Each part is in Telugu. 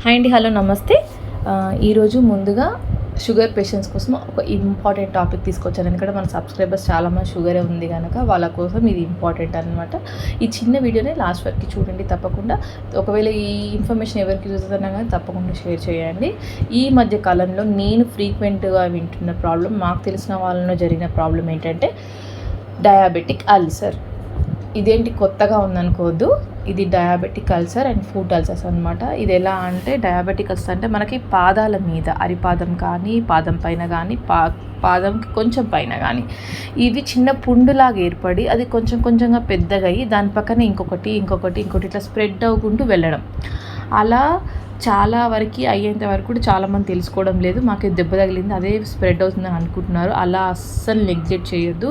హాయ్ అండి, హలో, నమస్తే. ఈరోజు ముందుగా షుగర్ పేషెంట్స్ కోసం ఒక ఇంపార్టెంట్ టాపిక్ తీసుకొచ్చాను. ఎందుకంటే మన సబ్స్క్రైబర్స్ చాలామంది షుగరే ఉంది కనుక వాళ్ళ కోసం ఇది ఇంపార్టెంట్ అనమాట. ఈ చిన్న వీడియోని లాస్ట్ వరకు చూడండి తప్పకుండా. ఒకవేళ ఈ ఇన్ఫర్మేషన్ ఎవరికి యూజ్ అవుతున్నా కానీ తప్పకుండా షేర్ చేయండి. ఈ మధ్య కాలంలో నేను ఫ్రీక్వెంట్గా వింటున్న ప్రాబ్లం, మాకు తెలిసిన వాళ్ళలో జరిగిన ప్రాబ్లం ఏంటంటే డయాబెటిక్ అల్సర్. ఇదేంటి కొత్తగా ఉందనుకోవద్దు, ఇది diabetic ulcer and food ulcers అనమాట. ఇది ఎలా అంటే డయాబెటిక్ అల్సర్ అంటే మనకి పాదాల మీద, అరిపాదం కానీ పాదం పైన కానీ పాదంకి కొంచెం పైన కానీ ఇవి చిన్న పుండులాగా ఏర్పడి అది కొంచెం కొంచెంగా పెద్దగా అయ్యి దాని పక్కన ఇంకొకటి ఇట్లా స్ప్రెడ్ అవ్వకుంటూ వెళ్ళడం. అలా చాలా వరకు అయ్యేంత వరకు కూడా చాలామంది తెలుసుకోవడం లేదు. మాకు దెబ్బ తగిలింది అదే స్ప్రెడ్ అవుతుందని అనుకుంటున్నారు. అలా అస్సలు నెగ్లెక్ట్ చేయొద్దు.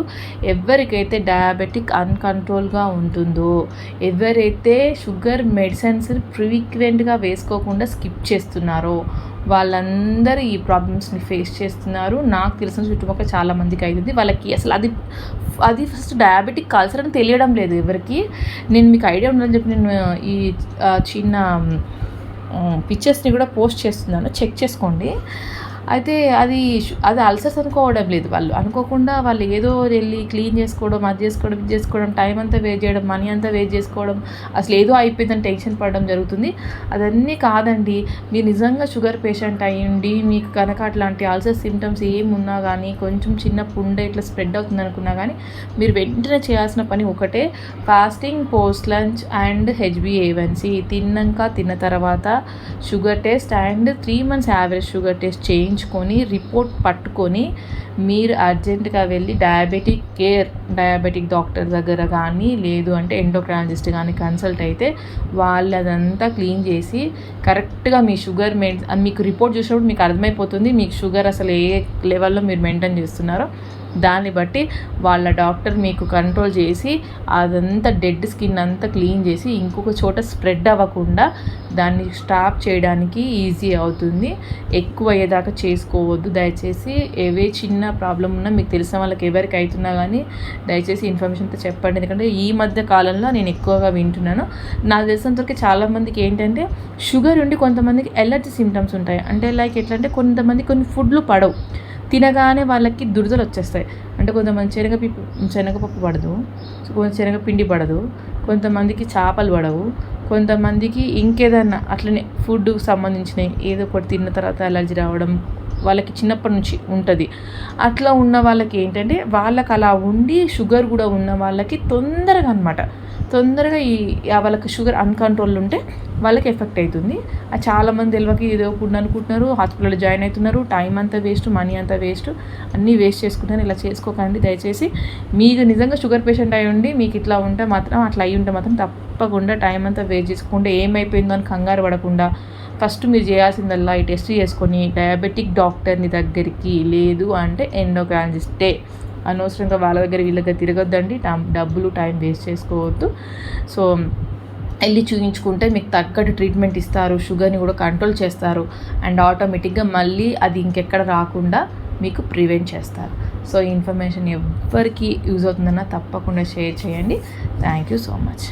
ఎవరికైతే డయాబెటిక్ అన్కంట్రోల్గా ఉంటుందో, ఎవరైతే షుగర్ మెడిసిన్స్ ఫ్రీక్వెంట్గా వేసుకోకుండా స్కిప్ చేస్తున్నారో వాళ్ళందరూ ఈ ప్రాబ్లమ్స్ని ఫేస్ చేస్తున్నారు. నాకు తెలిసిన చుట్టుపక్కల చాలామందికి అవుతుంది. వాళ్ళకి అసలు అది ఫస్ట్ డయాబెటిక్ అల్సర్ అని తెలియడం లేదు ఎవరికి. నేను మీకు ఐడియా ఉండాలని చెప్పి నేను ఈ చిన్న పిక్చర్స్ని కూడా పోస్ట్ చేస్తున్నాను, చెక్ చేసుకోండి. అయితే అది అల్సర్స్ అనుకోవడం లేదు. వాళ్ళు అనుకోకుండా వాళ్ళు ఏదో వెళ్ళి క్లీన్ చేసుకోవడం, ఇది చేసుకోవడం, టైం అంతా వేస్ట్ చేయడం, మనీ అంతా వేస్ట్ చేసుకోవడం, అసలు ఏదో అయిపోయిందని టెన్షన్ పడడం జరుగుతుంది. అదన్నీ కాదండి. మీరు నిజంగా షుగర్ పేషెంట్ అయ్యండి, మీకు కనుక అట్లాంటి అల్సర్ సిమ్టమ్స్ ఏమున్నా కానీ, కొంచెం చిన్న పుండె ఇట్లా స్ప్రెడ్ అవుతుంది అనుకున్నా కానీ మీరు వెంటనే చేయాల్సిన పని ఒకటే, fasting, post lunch and HbA1c. తిన్న తర్వాత sugar test and 3 months average sugar test చేయించుకొని రిపోర్ట్ పట్టుకొని మీరు అర్జెంటుగా వెళ్ళి డయాబెటిక్ డాక్టర్ దగ్గర కానీ లేదు అంటే ఎండోక్రైనాలజిస్ట్ కానీ కన్సల్ట్ అయితే వాళ్ళదంతా క్లీన్ చేసి కరెక్ట్గా మీ షుగర్ మీకు రిపోర్ట్ చూసినప్పుడు మీకు అర్థమైపోతుంది మీకు షుగర్ అసలు ఏ లెవెల్లో మీరు మెయింటైన్ చేస్తున్నారో. దాన్ని బట్టి వాళ్ళ డాక్టర్ మీకు కంట్రోల్ చేసి అదంతా డెడ్ స్కిన్ అంతా క్లీన్ చేసి ఇంకొక చోట స్ప్రెడ్ అవ్వకుండా దాన్ని స్టాప్ చేయడానికి ఈజీ అవుతుంది. ఎక్కువ అయ్యేదాకా చేసుకోవద్దు దయచేసి. ఏవే చిన్న ప్రాబ్లం ఉన్నా మీకు తెలిసిన వాళ్ళకి ఎవరికి అవుతున్నా కానీ దయచేసి ఇన్ఫర్మేషన్తో చెప్పండి. ఎందుకంటే ఈ మధ్య కాలంలో నేను ఎక్కువగా వింటున్నాను. నాకు తెలిసినంతవరకు చాలామందికి ఏంటంటే షుగర్ ఉండి కొంతమందికి ఎలర్జీ సిమ్టమ్స్ ఉంటాయి. అంటే లైక్ ఎట్లా అంటే కొంతమంది కొన్ని ఫుడ్లు పడవు, తినగానే వాళ్ళకి దురదలు వచ్చేస్తాయి. అంటే కొంతమంది శనగపప్పు పడదు, శనగపిండి పడదు, కొంతమందికి చేపలు పడవు, కొంతమందికి ఇంకేదన్నా అట్లనే ఫుడ్కు సంబంధించినవి ఏదో ఒకటి తిన్న తర్వాత అలర్జీ రావడం వాళ్ళకి చిన్నప్పటి నుంచి ఉంటుంది. అట్లా ఉన్న వాళ్ళకి ఏంటంటే వాళ్ళకి అలా ఉండి షుగర్ కూడా ఉన్న వాళ్ళకి తొందరగా వాళ్ళకి షుగర్ అన్కంట్రోల్ ఉంటే వాళ్ళకి ఎఫెక్ట్ అవుతుంది. అది చాలామంది తెలియక ఏదో ఫుడ్ అనుకుంటున్నారు, హాస్పిటల్లో జాయిన్ అవుతున్నారు, టైం అంతా వేస్ట్, మనీ అంతా వేస్ట్, అన్నీ వేస్ట్ చేసుకుంటారు. ఇలా చేసుకోకండి దయచేసి. మీకు నిజంగా షుగర్ పేషెంట్ అయి ఉండి మీకు ఇట్లా ఉంటే మాత్రం, అట్లా అయ్యి ఉంటే మాత్రం తప్పకుండా టైం అంతా వేస్ట్ చేసుకుంటే ఏమైపోయిందో అని కంగారు పడకుండా ఫస్ట్ మీరు చేయాల్సిందల్లా ఈ టెస్ట్ చేసుకొని డయాబెటిక్ డాక్టర్ని దగ్గరికి లేదు అంటే ఎండోక్రైనాలజిస్టే, అనవసరంగా వాళ్ళ దగ్గర వీళ్ళ దగ్గర తిరగొద్దండి. డబ్బులు టైం వేస్ట్ చేసుకోవద్దు. సో వెళ్ళి చూపించుకుంటే మీకు తగ్గట్టు ట్రీట్మెంట్ ఇస్తారు, షుగర్ని కూడా కంట్రోల్ చేస్తారు అండ్ ఆటోమేటిక్గా మళ్ళీ అది ఇంకెక్కడ రాకుండా మీకు ప్రివెంట్ చేస్తారు. సో ఈ ఇన్ఫర్మేషన్ ఎవరికి యూజ్ అవుతుందన్నా తప్పకుండా షేర్ చేయండి. Thank you so much.